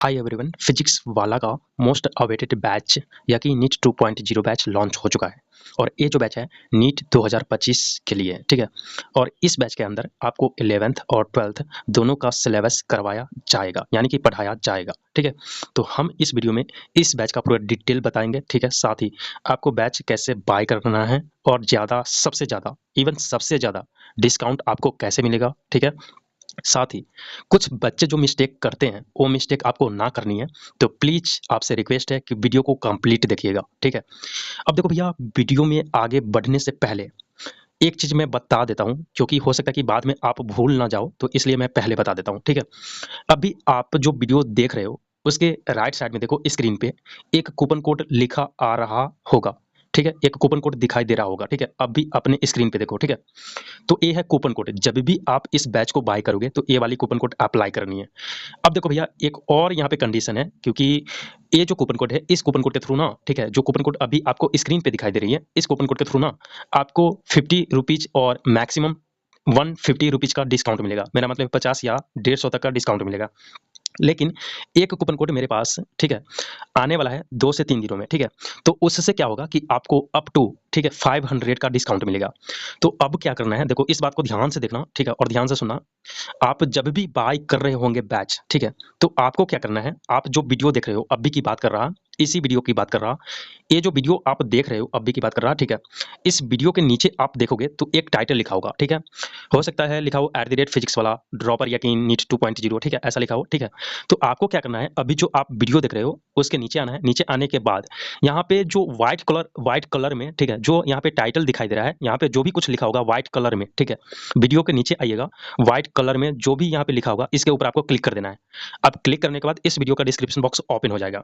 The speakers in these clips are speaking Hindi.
हाय एवरीवन, फिजिक्स वाला का मोस्ट अवेटेड बैच यानी नीट 2.0 बैच लॉन्च हो चुका है। और ये जो बैच है नीट 2025 के लिए है, ठीक है। और इस बैच के अंदर आपको 11th और 12th दोनों का सिलेबस करवाया जाएगा, यानी कि पढ़ाया जाएगा, ठीक है। तो हम इस वीडियो में इस बैच का पूरा डिटेल बताएंगे, ठीक है। साथ ही आपको बैच कैसे बाय करना है और सबसे ज़्यादा डिस्काउंट आपको कैसे मिलेगा, ठीक है। साथ ही कुछ बच्चे जो मिस्टेक करते हैं वो मिस्टेक आपको ना करनी है, तो प्लीज आपसे रिक्वेस्ट है कि वीडियो को कंप्लीट देखिएगा, ठीक है। अब देखो भैया, वीडियो में आगे बढ़ने से पहले एक चीज मैं बता देता हूं, क्योंकि हो सकता है कि बाद में आप भूल ना जाओ, तो इसलिए मैं पहले बता देता हूं, ठीक है। अभी आप जो वीडियो देख रहे हो उसके राइट साइड में देखो, स्क्रीन पे एक कूपन कोड लिखा आ रहा होगा, ठीक है। एक कूपन कोड दिखाई दे रहा होगा, ठीक है। अभी अपने स्क्रीन पे देखो, ठीक है। तो ये है कूपन कोड। जब भी आप इस बैच को बाय करोगे तो ये वाली कूपन कोड अप्लाई करनी है। अब देखो भैया, एक और यहाँ पे कंडीशन है, क्योंकि ये जो कूपन कोड है, इस कूपन कोड के थ्रू ना, ठीक है, जो कूपन कोड अभी आपको स्क्रीन पे दिखाई दे रही है, इस कूपन कोड के थ्रू ना आपको 50 रुपीज और मैक्सिमम 150 रुपीज का डिस्काउंट मिलेगा। मेरा मतलब 50 या 150 तक का डिस्काउंट मिलेगा। लेकिन एक कूपन कोड मेरे पास, ठीक है, आने वाला है 2 से 3 दिनों में, ठीक है। तो उससे क्या होगा कि आपको अप टू, ठीक है, 500 का डिस्काउंट मिलेगा। तो अब क्या करना है, देखो इस बात को ध्यान से देखना, ठीक है, और ध्यान से सुनना। आप जब भी बाय कर रहे होंगे बैच, ठीक है, तो आपको क्या करना है, आप जो वीडियो देख रहे हो, अभी की बात कर रहा, इसी वीडियो की बात कर रहा, ये जो वीडियो आप देख रहे हो अभी की बात कर रहा, ठीक है, इस वीडियो के नीचे आप देखोगे तो एक टाइटल लिखा होगा, ठीक है। हो सकता है लिखा हो @फिजिक्स वाला ड्रॉपर यकीन नीट 2.0, ठीक है, ऐसा लिखा हो, ठीक है। तो आपको क्या करना है, अभी जो आप वीडियो देख रहे हो उसके नीचे आना है। नीचे आने के बाद यहाँ पे जो व्हाइट कलर में, ठीक है, जो यहाँ पे टाइटल दिखाई दे रहा है, यहाँ पे जो भी कुछ लिखा होगा व्हाइट कलर में, ठीक है, वीडियो के नीचे आइएगा। व्हाइट कलर में जो भी यहाँ पे लिखा होगा इसके ऊपर आपको क्लिक कर देना है। अब क्लिक करने के बाद इस वीडियो का डिस्क्रिप्शन बॉक्स ओपन हो जाएगा।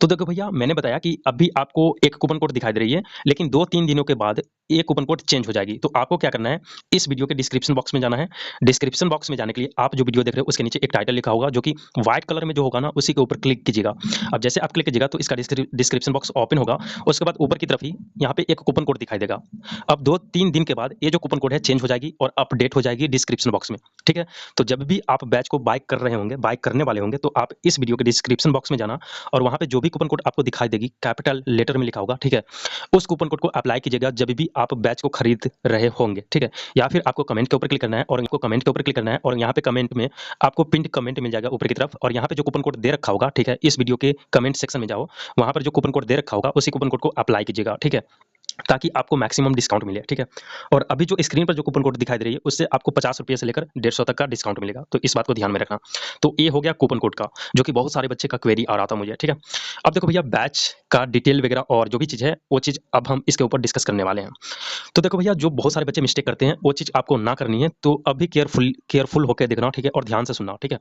तो देखो भैया, मैंने बताया कि अभी आपको एक कूपन कोड दिखाई दे रही है, लेकिन 2-3 दिनों के बाद ये कूपन कोड चेंज हो जाएगी। तो आपको क्या करना है, इस वीडियो के डिस्क्रिप्शन बॉक्स में जाना है। डिस्क्रिप्शन बॉक्स में जाने के लिए आप जो वीडियो देख रहे हो उसके नीचे एक टाइटल लिखा होगा, जो कि व्हाइट कलर में जो होगा ना, उसी के ऊपर क्लिक कीजिएगा। अब जैसे आप क्लिक कीजिएगा तो इसका डिस्क्रिप्शन बॉक्स ओपन होगा। उसके बाद ऊपर की तरफ ही यहाँ पे एक कूपन कोड दिखाई देगा। अब 2-3 दिन के बाद ये जो कूपन कोड है चेंज हो जाएगी और अपडेट हो जाएगी डिस्क्रिप्शन बॉक्स में, ठीक है। तो जब भी आप बैच को बाय कर रहे होंगे, बाय करने वाले होंगे, तो आप इस वीडियो के डिस्क्रिप्शन बॉक्स में जाना और वहाँ पे जो भी कूपन कोड आपको दिखाई देगी, कैपिटल लेटर में लिखा होगा, ठीक है, उस कूपन कोड को अप्लाई कीजिएगा जब भी आप बैच को खरीद रहे होंगे, ठीक है। या फिर आपको कमेंट के ऊपर क्लिक करना है और इनको कमेंट के ऊपर क्लिक करना है और यहाँ पे कमेंट में आपको पिंड कमेंट मिल जाएगा ऊपर की तरफ, और यहाँ पे जो कूपन कोड दे रखा होगा, ठीक है, इस वीडियो के कमेंट सेक्शन में जाओ, वहाँ पर जो कूपन कोड दे रखा होगा उसी कूपन कोड को अप्लाई कीजिएगा, ठीक है, ताकि आपको मैक्सिमम डिस्काउंट मिले, ठीक है। और अभी जो स्क्रीन पर जो कूपन कोड दिखाई दे रही है उससे आपको 50 रुपये से लेकर 150 तक का डिस्काउंट मिलेगा। तो इस बात को ध्यान में रखना। तो ये हो गया कूपन कोड का, जो कि बहुत सारे बच्चे का क्वेरी आ रहा था मुझे, ठीक है। अब देखो भैया, बैच का डिटेल वगैरह और जो भी चीज़ है वो चीज़ अब हम इसके ऊपर डिस्कस करने वाले हैं। तो देखो भैया, जो बहुत सारे बच्चे मिस्टेक करते हैं वो चीज़ आपको ना करनी है, तो अभी केयरफुल होकर देखना, ठीक है, और ध्यान से सुनना, ठीक है।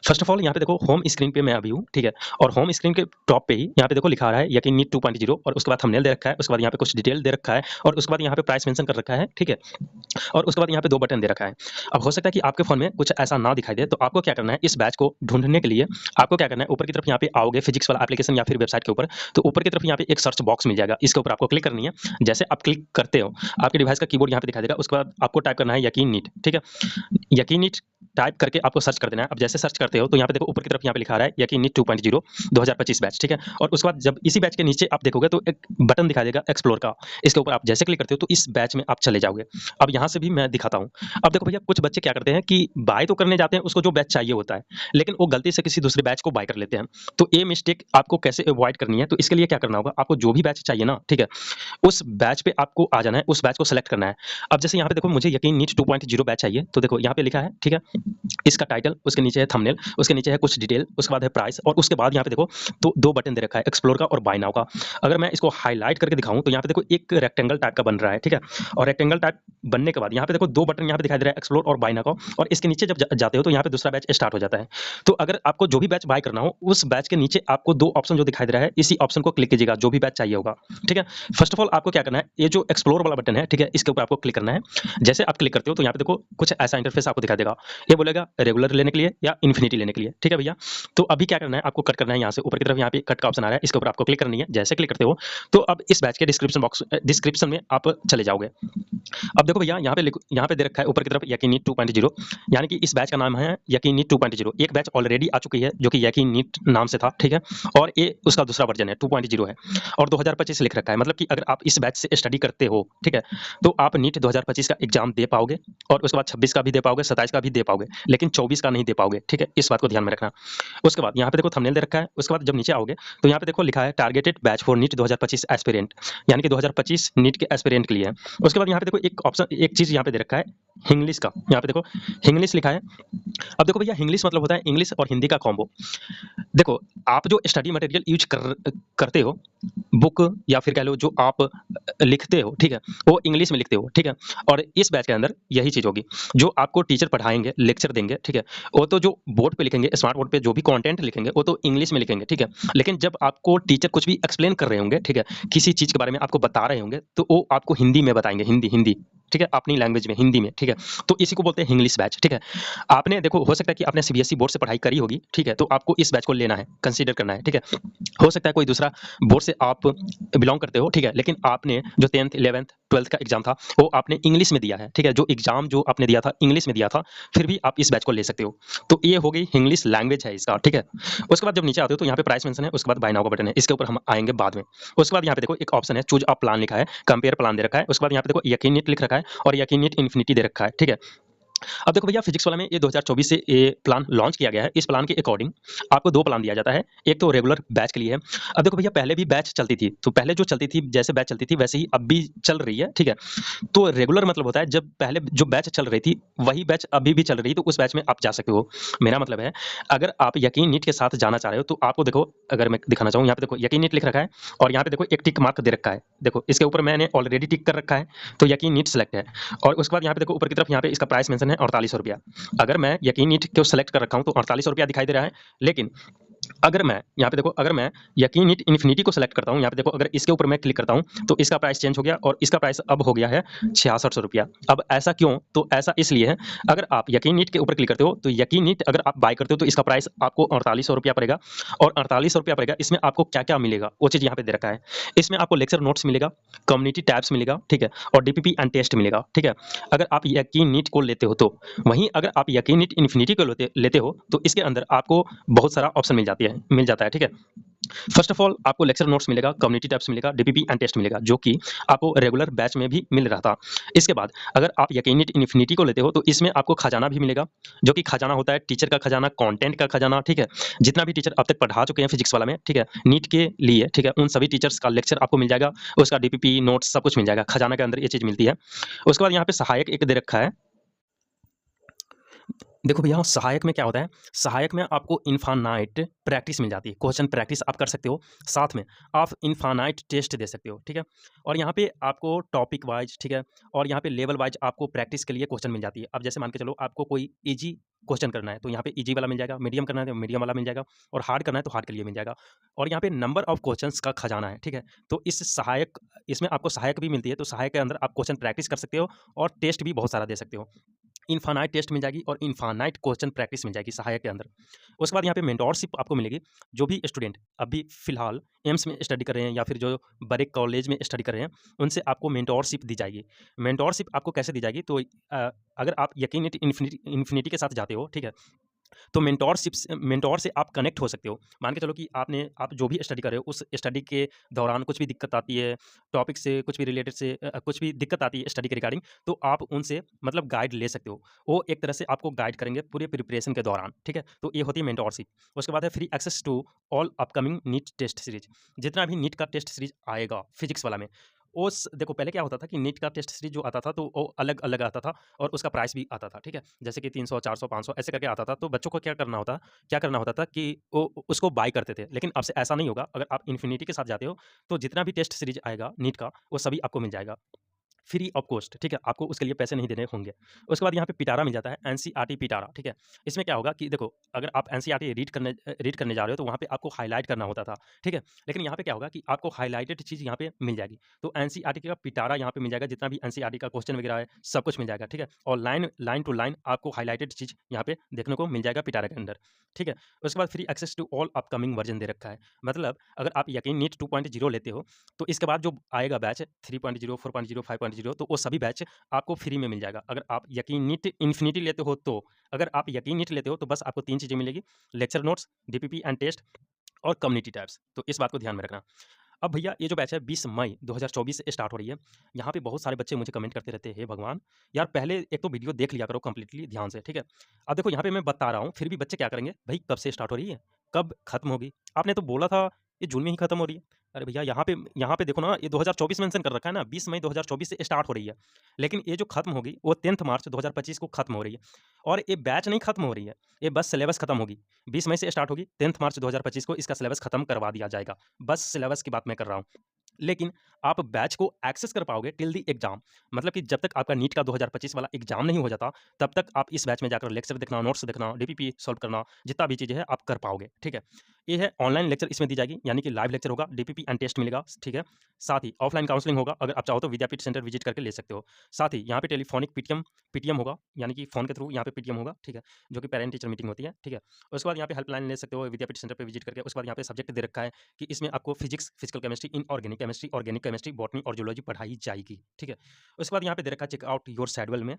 फर्स्ट ऑफ ऑल यहाँ पे देखो, होम स्क्रीन पे मैं अभी हूँ, ठीक है, और होम स्क्रीन के टॉप पे ही यहाँ पे देखो लिखा आ रहा है यकीन नीट 2.0, और उसके बाद थंबनेल दे रखा है, उसके बाद यहाँ पे कुछ डिटेल दे रखा है, और उसके बाद यहाँ पे प्राइस मेंशन कर रखा है, ठीक है, और उसके बाद यहाँ पे 2 बटन दे रखा है। अब हो सकता है कि आपके फ़ोन में कुछ ऐसा ना दिखाई दे, तो आपको क्या करना है, इस बैच को ढूँढने के लिए आपको क्या करना है, ऊपर की तरफ यहाँ पे आओगे फिजिक्स वाला एप्लीकेशन या फिर वेबसाइट के ऊपर, तो ऊपर की तरफ यहाँ पे एक सर्च बॉक्स मिल जाएगा, इसके ऊपर आपको क्लिक करनी है। जैसे आप क्लिक करते हो, आपके डिवाइस का कीबोर्ड यहाँ पे दिखाई देगा, उसके बाद आपको टाइप करना है यकीन नीट, ठीक है। यकीन नीट टाइप करके आपको सर्च कर देना है। अब जैसे सर्च करते हो तो यहाँ पे देखो ऊपर की तरफ यहाँ पे लिखा आ रहा है यकीन नीट 2.0 2025 बैच, ठीक है। और उसके बाद जब इसी बैच के नीचे आप देखोगे तो एक बटन दिखाई देगा एक्सप्लोर का, इसके ऊपर आप जैसे क्लिक करते हो तो इस बैच में आप चले जाओगे। अब यहाँ से भी मैं दिखाता हूँ। अब देखो भैया, कुछ बच्चे क्या करते हैं कि बाय तो करने जाते हैं, उसको जो बैच चाहिए होता है, लेकिन वो गलती से किसी दूसरे बैच को बाय कर लेते हैं। तो ये मिस्टेक आपको कैसे अवॉइड करनी है, तो इसके लिए क्या करना होगा, आपको जो भी बैच चाहिए ना, ठीक है, उस बैच पे आपको आ जाना है, उस बैच को सेलेक्ट करना है। अब जैसे यहाँ पे देखो, मुझे यकीन नीट 2.0 बैच चाहिए, तो देखो यहाँ पे लिखा है, ठीक है, इसका टाइटल, उसके नीचे है थंबनेल, उसके नीचे है कुछ डिटेल, उसके बाद है प्राइस, और उसके बाद यहाँ पे देखो तो 2 बटन दे रखा है, एक्सप्लोर का और बाय नाउ का। अगर मैं इसको हाईलाइट करके दिखाऊं तो यहाँ पे देखो एक रेक्टेंगल टाइप का बन रहा है, ठीक है, और रेक्टेंगल टाइप बनने के बाद यहाँ पे देखो 2 बटन यहाँ पे दिखाई दे रहा है, एक्सप्लोर और बाय नाउ का, और इसके नीचे जब जाते हो तो यहाँ पे दूसरा बैच स्टार्ट हो जाता है। तो अगर आपको जो भी बैच बाय करना हो, उस बैच के नीचे आपको 2 ऑप्शन जो दिखाई दे रहा है, इसी ऑप्शन को क्लिक कीजिएगा, जो भी बैच चाहिए होगा, ठीक है। फर्स्ट ऑफ ऑल आपको क्या करना है, ये जो एक्सप्लोर वाला बटन है, ठीक है, इसके ऊपर आपको क्लिक करना है। जैसे आप क्लिक करते हो तो यहाँ पे देखो कुछ ऐसा इंटरफेस आपको दिखाई देगा, ये बोलेगा रेगुलर लेने के लिए या इन्फिनिटी लेने के लिए, ठीक है भैया। तो अभी क्या करना है, आपको कट करना है, यहाँ से ऊपर की तरफ यहाँ पे कट का ऑप्शन आ रहा है, इसके ऊपर आपको क्लिक करनी है। जैसे क्लिक करते हो तो अब इस बैच के डिस्क्रिप्शन बॉक्स डिस्क्रिप्शन में आप चले जाओगे। अब देखो भैया यहाँ पे दे रखा है ऊपर की तरफ यकीन नीट 2.0, यानी कि इस बैच का नाम है यकीन नीट 2.0। एक बैच ऑलरेडी आ चुकी है जो कि यकीन नीट नाम से था, ठीक है, और ये उसका दूसरा वर्जन है 2.0 है, और 2025 लिख रखा है। मतलब कि अगर आप इस बैच से स्टडी करते हो, ठीक है, तो आप नीट 2025 का एग्जाम दे पाओगे, और उसके बाद 26 का भी दे पाओगे, 27 का भी दे पाओगे, लेकिन 24 का नहीं दे पाओगे, ठीक है, इस बात को ध्यान में रखना। उसके बाद यहाँ पे देखो थंबनेल दे रखा है। उसके बाद जब नीचे आओगे तो यहाँ पे देखो लिखा है targeted batch for NEET 2025 aspirant, यानी कि 2025 नीट के एस्पिरेंट के लिए है। उसके बाद यहाँ पे देखो एक ऑप्शन, एक चीज यहाँ पे दे रखा है इंग्लिश का। यहाँ पे देखो इंग्लिश लिखा है। अब देखो भैया इंग्लिश मतलब होता है इंग्लिश और हिंदी का कॉम्बो। देखो आप जो स्टडी मटेरियल यूज करते हो, बुक या फिर कह लो जो आप लिखते हो, ठीक है, वो इंग्लिश में लिखते हो, ठीक है, और इस बैच के अंदर यही चीज होगी। जो आपको टीचर पढ़ाएंगे, लेक्चर देंगे, ठीक है, वो तो जो बोर्ड पे लिखेंगे, स्मार्ट बोर्ड पे जो भी कंटेंट लिखेंगे वो तो इंग्लिश में लिखेंगे, ठीक है, लेकिन जब आपको टीचर कुछ भी एक्सप्लेन कर रहे होंगे, ठीक है, किसी चीज के बारे में आपको बता रहे होंगे, तो वो आपको हिंदी में बताएंगे, हिंदी हिंदी, ठीक है, अपनी लैंग्वेज में, हिंदी में, ठीक है। तो इसी को बोलते हैं इंग्लिश बैच, ठीक है। आपने देखो हो सकता है कि आपने सीबीएसई बोर्ड से पढ़ाई करी होगी, ठीक है, तो आपको इस बैच को लेना है, कंसीडर करना है, ठीक है। हो सकता है कोई दूसरा बोर्ड से आप बिलोंग करते हो, ठीक है, लेकिन आपने जो 10th 11th 12th का एग्जाम था वो आपने इंग्लिश में दिया है, ठीक है, जो एग्जाम जो आपने दिया था इंग्लिश में दिया था, फिर भी आप इस बैच को ले सकते हो। तो ये हो गई इंग्लिश लैंग्वेज है इसका, ठीक है। उसके बाद जब नीचे आते हो तो यहाँ पे प्राइस मेंशन है, उसके बाद बाय नाउ का बटन है, इसके ऊपर हम आएंगे बाद में। उसके बाद यहाँ पे देखो एक ऑप्शन है चूज अ प्लान लिखा है, कंपेयर प्लान दे रखा है। उसके बाद यहाँ पे देखो यकीन नीट लिख रखा है और यकीन नीट इन्फिनिटी दे रखा है, ठीक है। अब देखो भैया फिजिक्स वाला में ये 2024 से ये प्लान लॉन्च किया गया है। इस प्लान के अकॉर्डिंग आपको दो प्लान दिया जाता है, एक तो रेगुलर बैच के लिए है। अब देखो भैया पहले भी बैच चलती थी, तो पहले जो चलती थी जैसे बैच चलती थी वैसे ही अब भी चल रही है, ठीक है। तो रेगुलर मतलब होता है जब पहले जो बैच चल रही थी वही बैच अभी भी चल रही है, तो उस बैच में आप जा सकते हो। मेरा मतलब है अगर आप यकीन नीट के साथ जाना चाह रहे हो तो आपको देखो, अगर मैं दिखाना चाहूँ यहाँ पे देखो यकीन नीट लिख रखा है और यहाँ पे देखो एक टिक मार्क दे रखा है, देखो इसके ऊपर मैंने ऑलरेडी टिक कर रखा है, तो यकीन नीट सेलेक्ट है। और उसके बाद यहाँ पे देखो ऊपर की तरफ यहाँ पे इसका प्राइस मेंशन है 4800 रुपया। अगर मैं यकीन नीट को सेलेक्ट कर रखा हूँ तो 4800 रुपया दिखाई दे रहा है, लेकिन अगर मैं यहाँ पे देखो अगर मैं यकीन नीट इन्फिनिटी को सेलेक्ट करता हूँ, यहाँ पे देखो अगर इसके ऊपर मैं क्लिक करता हूँ तो इसका प्राइस चेंज हो गया और इसका प्राइस अब हो गया है 6600 रुपया। अब ऐसा क्यों? तो ऐसा इसलिए है, अगर आप यकीन नीट के ऊपर क्लिक करते हो तो यकीन नीट अगर आप बाय करते हो तो इसका प्राइस आपको 4800 रुपया पड़ेगा, और 4800 रुपया पड़ेगा। इसमें आपको क्या क्या मिलेगा वो चीज़ यहाँ पे दे रखा है। इसमें आपको लेक्चर नोट्स मिलेगा, कम्युनिटी टैब्स मिलेगा, ठीक है, और डीपीपी एंड टेस्ट मिलेगा, ठीक है, अगर आप यकीन नीट को लेते हो तो। वहीं अगर आप यकीन नीट इन्फिनिटी को लेते हो तो इसके अंदर आपको बहुत सारा ऑप्शन मिल जाता है, ठीक है। फर्स्ट ऑफ ऑल आपको लेक्चर नोट्स मिलेगा, कम्युनिटी टैब्स मिलेगा, डीपीपी एंड टेस्ट मिलेगा, जो कि आपको रेगुलर बैच में भी मिल रहा था। इसके बाद अगर आप यकीन नीट इन्फिनिटी को लेते हो तो इसमें आपको खजाना भी मिलेगा, जो कि खजाना होता है टीचर का खजाना, कंटेंट का खजाना, ठीक है, जितना भी टीचर अब तक पढ़ा चुके हैं फिजिक्स वाला में, ठीक है, नीट के लिए, ठीक है, उन सभी टीचर्स का लेक्चर आपको मिल जाएगा, उसका डीपीपी नोट्स सब कुछ मिल जाएगा, खजाना के अंदर ये चीज़ मिलती है। उसके बाद यहाँ पे सहायक एक दे रखा है। देखो भैया सहायक में क्या होता है, सहायक में आपको इनफानाइट प्रैक्टिस मिल जाती है, क्वेश्चन प्रैक्टिस आप कर सकते हो, साथ में आप इनफानाइट टेस्ट दे सकते हो, ठीक है। और यहाँ पे आपको टॉपिक वाइज, ठीक है, और यहाँ पे लेवल वाइज आपको प्रैक्टिस के लिए क्वेश्चन मिल जाती है। अब जैसे मान के चलो आपको कोई इजी क्वेश्चन करना है तो यहाँ पे इजी वाला मिल जाएगा, मीडियम करना है तो मीडियम वाला मिल जाएगा, और हार्ड करना है तो हार्ड के लिए मिल जाएगा। और यहाँ पे नंबर ऑफ क्वेश्चंस का खजाना है, ठीक है। तो इस सहायक, इसमें आपको सहायक भी मिलती है, तो सहायक के अंदर आप क्वेश्चन प्रैक्टिस कर सकते हो और टेस्ट भी बहुत सारा दे सकते हो। इनफानाइट टेस्ट मिल जाएगी और इनफानाइट क्वेश्चन प्रैक्टिस मिल जाएगी सहायक के अंदर। उसके बाद यहाँ पे मेंटोरशिप आपको मिलेगी। जो भी स्टूडेंट अभी फिलहाल एम्स में स्टडी कर रहे हैं या फिर जो बड़े कॉलेज में स्टडी कर रहे हैं, उनसे आपको मेंटोरशिप दी जाएगी। मेंटोरशिप आपको कैसे दी जाएगी? तो अगर आप यकीन इन्फिनिटी के साथ जाते हो, ठीक है, तो मेंटोर से आप कनेक्ट हो सकते हो। मान के चलो कि आप जो भी स्टडी कर रहे हो उस स्टडी के दौरान कुछ भी दिक्कत आती है, टॉपिक से कुछ भी रिलेटेड से कुछ भी दिक्कत आती है स्टडी के रिगार्डिंग, तो आप उनसे मतलब गाइड ले सकते हो। वो एक तरह से आपको गाइड करेंगे पूरे प्रिपरेशन के दौरान, ठीक है। तो ये होती है मेंटोरशिप। उसके बाद है free access to all upcoming NEET test series. जितना भी नीट का टेस्ट सीरीज आएगा फिजिक्स वाला में, उस देखो पहले क्या होता था कि नीट का टेस्ट सीरीज जो आता था तो वो अलग अलग आता था और उसका प्राइस भी आता था, ठीक है। जैसे कि 300 400 500 ऐसे करके आता था। तो बच्चों को क्या करना होता था कि वो उसको बाय करते थे। लेकिन अब से ऐसा नहीं होगा। अगर आप इन्फिनिटी के साथ जाते हो तो जितना भी टेस्ट सीरीज आएगा नीट का वो सभी आपको मिल जाएगा। फ्री ऑफ कॉस्ट, ठीक है, आपको उसके लिए पैसे नहीं देने होंगे। उसके बाद यहाँ पे पिटारा मिल जाता है, एनसीईआरटी पिटारा, ठीक है। इसमें क्या होगा कि देखो, अगर आप एनसीईआरटी रीड करने जा रहे हो तो वहाँ पे आपको हाईलाइट करना होता था, ठीक है। लेकिन यहाँ पे क्या होगा कि आपको हाईलाइटेड चीज़ यहाँ पे मिल जाएगी। तो एनसीईआरटी का पिटारा यहाँ पे मिल जाएगा, जितना भी एनसीईआरटी का क्वेश्चन वगैरह है सब कुछ मिल जाएगा, ठीक है। और लाइन टू लाइन आपको हाईलाइटेड चीज़ यहाँ पे देखने को मिल जाएगा पिटारा के अंदर, ठीक है। उसके बाद free access to all upcoming version दे रखा है। मतलब अगर आप यकीन नीट 2.0 लेते हो तो इसके बाद जो आएगा बैच 3.0, 4.0, 5.0, तो वो सभी बैच आपको फ्री में मिल जाएगा। अगर आप यकीन नीट इन्फिनिटी लेते हो तो, अगर आप यकीन नीट लेते हो तो बस आपको 3 चीज़ें मिलेगी, lecture notes, DPP and test और कम्युनिटी टैब्स। तो इस बात को ध्यान में रखना। अब भैया ये जो बैच है 20 मई 2024 से स्टार्ट हो रही है। यहाँ पे बहुत सारे बच्चे मुझे कमेंट करते रहते हैं, हे भगवान! यार पहले एक तो वीडियो देख लिया करो कंप्लीटली ध्यान से, ठीक है? अब देखो यहाँ पे मैं बता रहा हूँ, फिर भी बच्चे क्या करेंगे, भई कब से स्टार्ट हो रही है? कब खत्म होगी? आपने तो बोला था ये जून में ही खत्म हो रही है। अरे भैया यहाँ पे देखो ना, ये 2024 मेंशन कर रखा है ना, 20 मई 2024 से स्टार्ट हो रही है। लेकिन ये जो खत्म होगी वो 10th मार्च 2025 को खत्म हो रही है। और ये बैच नहीं खत्म हो रही है, ये बस सिलेबस खत्म होगी। 20 मई से स्टार्ट होगी, 10th मार्च 2025 को इसका सिलेबस खत्म करवा दिया जाएगा। बस सिलेबस की बात मैं कर रहा हूँ। लेकिन आप बैच को एक्सेस कर पाओगे टिल द एग्जाम, मतलब कि जब तक आपका नीट का 2025 वाला एग्जाम नहीं हो जाता, तब तक आप इस बैच में जाकर लेक्चर देखना, नोट्स देखना, डीपीपी सॉल्व करना, जितना भी चीज़ें हैं आप कर पाओगे, ठीक है। ये है ऑनलाइन लेक्चर इसमें दी जाएगी, यानी कि लाइव लेक्चर होगा, डीपीपी एंड टेस्ट मिलेगा, ठीक है। साथ ही ऑफलाइन काउंसलिंग होगा, अगर आप चाहो तो विद्यापीठ सेंटर विजिट करके ले सकते हो। साथ ही यहाँ पे टेलीफोनिक पीटीएम होगा, यानी कि फोन के थ्रू यहाँ पे पीटीएम होगा, ठीक है, जो कि पेरेंट टीचर मीटिंग होती है, ठीक है। उसके बाद यहाँ पे हेल्पलाइन ले सकते हो विद्यापीठ सेंटर पे विजिट करके। उसके बाद यहाँ पे सब्जेक्ट दे रखा है कि इसमें आपको physics, physical chemistry, inorganic chemistry, botany और जूलॉजी पढ़ाई जाएगी, ठीक है। उसके बाद यहाँ पे दे रखा है चेक आउट योर शेड्यूल में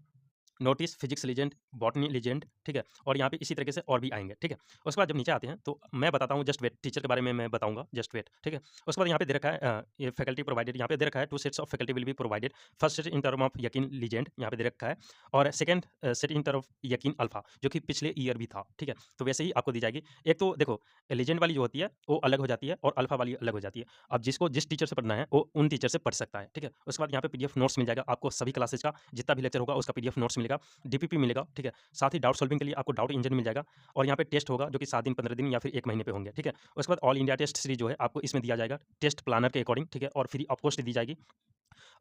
notice, physics legend, botany legend, ठीक है। और यहाँ पे इसी तरीके से और भी आएंगे, ठीक है। उसके बाद जब नीचे आते हैं तो मैं बताता हूँ, जस्ट वेट, टीचर के बारे में मैं बताऊंगा, जस्ट वेट, ठीक है। उसके बाद यहाँ पे दे रखा है ये फैकल्टी प्रोवाइडेड, यहाँ पे दे रखा है 2 sets of faculty will be provided. First set in term of यकीन लीजेंड यहाँ पे दे रखा है, और second set in term of यकीन अल्फा, जो कि पिछले ईयर भी था, ठीक है। तो वैसे ही आपको दी जाएगी। एक तो देखो, लीजेंड वाली जो होती है वो अलग हो जाती है और अल्फा वाली अलग हो जाती है। अब जिसको जिस टीचर से पढ़ना है वो उन टीचर से पढ़ सकता है, ठीक है। उसके बाद यहाँ पे पीडीएफ नोट्स मिल जाएगा आपको, सभी क्लासेज का जितना भी लेक्चर होगा उसका पीडीएफ नोट्स मिलेगा, डीपीपी मिलेगा, ठीक है। साथ ही डाउट सॉल्विंग के लिए आपको डाउट इंजन मिल जाएगा, और यहाँ पे टेस्ट होगा जो कि 7 दिन, 15 दिन या फिर 1 महीने पे होंगे, ठीक है। उसके बाद ऑल इंडिया टेस्ट सीरीज जो है आपको इसमें दिया जाएगा टेस्ट प्लानर के अकॉर्डिंग, ठीक है, और फ्री ऑफ कॉस्ट दी जाएगी।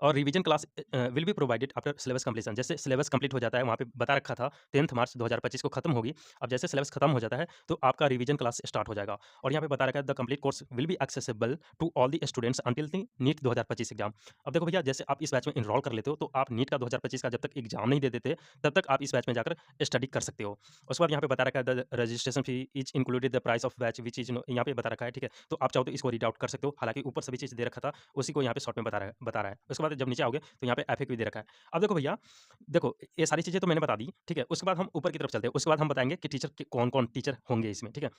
और revision class will be provided after syllabus completion. जैसे सिलेबस कंप्लीट हो जाता है, वहाँ पे बता रखा था 10th मार्च 2025 को खत्म होगी। अब जैसे सिलेबस खत्म हो जाता है तो आपका रिवीजन क्लास स्टार्ट हो जाएगा, और यहाँ पे बता रखा है the complete course will be accessible to all the students until the NEET 2025 exam. अब देखो भैया, जैसे आप इस बैच में इनरोल कर लेते हो तो आप नीट का 2025 का जब तक एग्जाम नहीं दे देते तब तक आप इस बैच में जाकर स्टडी कर सकते हो। उसके बाद यहाँ पे बता रखा है the registration fee is included the price of batch which is, यहाँ पे बता रखा है, ठीक है। तो आप चाहो तो इसको रीड आउट कर सकते हो, हालांकि ऊपर सभी चीज़ दे रखा था, उसी को यहाँ पे शॉर्ट में बता रहा है। उसके बाद जब नीचे आओगे तो यहाँ पे एफएक्यू दे रखा है। अब देखो भैया, देखो ये सारी चीज़ें तो मैंने बता दी, ठीक है। उसके बाद हम ऊपर की तरफ चलते हैं, उसके बाद हम बताएंगे कि टीचर के कौन-कौन टीचर होंगे इसमें, ठीक है।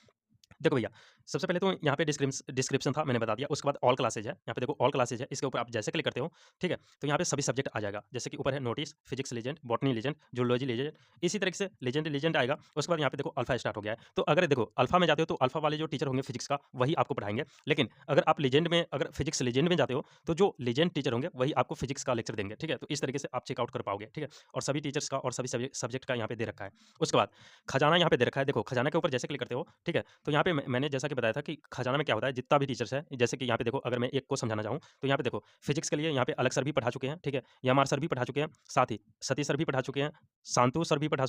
देखो भैया, सबसे पहले तो यहाँ पे डिस्क्रिप्शन था, मैंने बता दिया। उसके बाद ऑल क्लासेज है, यहाँ पे देखो ऑल क्लासेज है, इसके ऊपर आप जैसे क्लिक करते हो, ठीक है, तो यहाँ पे सभी सब्जेक्ट आ जाएगा। जैसे कि ऊपर है notice, physics legend, botany legend, zoology legend, इसी तरीके से लीजेंड आएगा। उसके बाद यहाँ पे देखो अल्फा स्टार्ट हो गया है। तो अगर देखो अल्फा में जाते हो तो अल्फा वाले जो टीचर होंगे फिजिक्स का वही आपको पढ़ाएंगे। लेकिन अगर आप लीजेंड में, अगर फिजिक्स लीजेंड में जाते हो तो जो लीजेंड टीचर होंगे वही आपको फिजिक्स का लेक्चर देंगे, ठीक है। तो इस तरीके से आप चेकआउट कर पाओगे, ठीक है। और सभी टीचर्स का और सभी सब्जेक्ट का यहाँ पे दे रखा है। उसके बाद खजाना यहाँ पे दे रखा है। देखो खजाना के ऊपर जैसे क्लिक करते हो, ठीक है, तो यहाँ पे मैंने जैसा कि बताया था कि खजाना में क्या होता है, जितना भी टीचर्स है, जैसे कि यहाँ पे देखो, अगर मैं एक को समझाना चाहूँ तो यहाँ पे देखो फिजिक्स के लिए यहाँ पे अलग सर भी पढ़ा चुके हैं, ठीक है, एमआर सर भी पढ़ा चुके हैं, साथ ही सतीश सर भी पढ़ा चुके हैं, शांतु सर भी पढ़ा